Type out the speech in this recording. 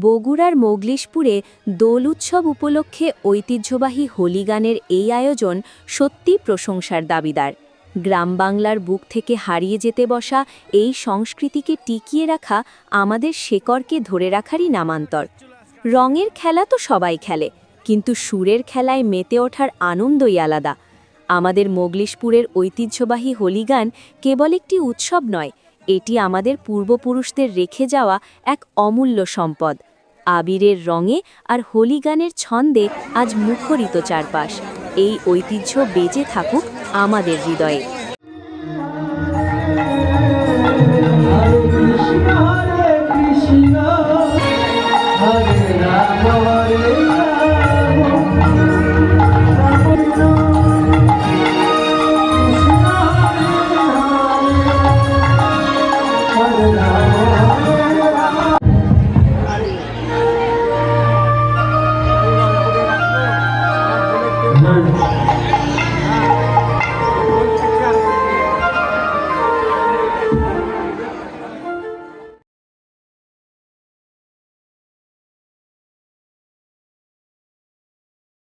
বগুড়ার মোগলিশপুরে দোল উৎসব উপলক্ষে ঐতিহ্যবাহী হোলি গানের এই আয়োজন সত্যি প্রশংসার দাবিদার। গ্রাম বাংলার বুক থেকে হারিয়ে যেতে বসা এই সংস্কৃতিকে টিকিয়ে রাখা আমাদের শেকড়কে ধরে রাখারই নামান্তর। রঙের খেলা তো সবাই খেলে, কিন্তু সুরের খেলায় মেতে ওঠার আনন্দই আলাদা। আমাদের মোগলিশপুরের ঐতিহ্যবাহী হোলি গান কেবল একটি উৎসব নয়, এটি আমাদের পূর্বপুরুষদের রেখে যাওয়া এক অমূল্য সম্পদ। আবিরের রঙে আর হোলি গানের ছন্দে আজ মুখরিত চারপাশ। এই ঐতিহ্য বেঁচে থাকুক আমাদের হৃদয়ে।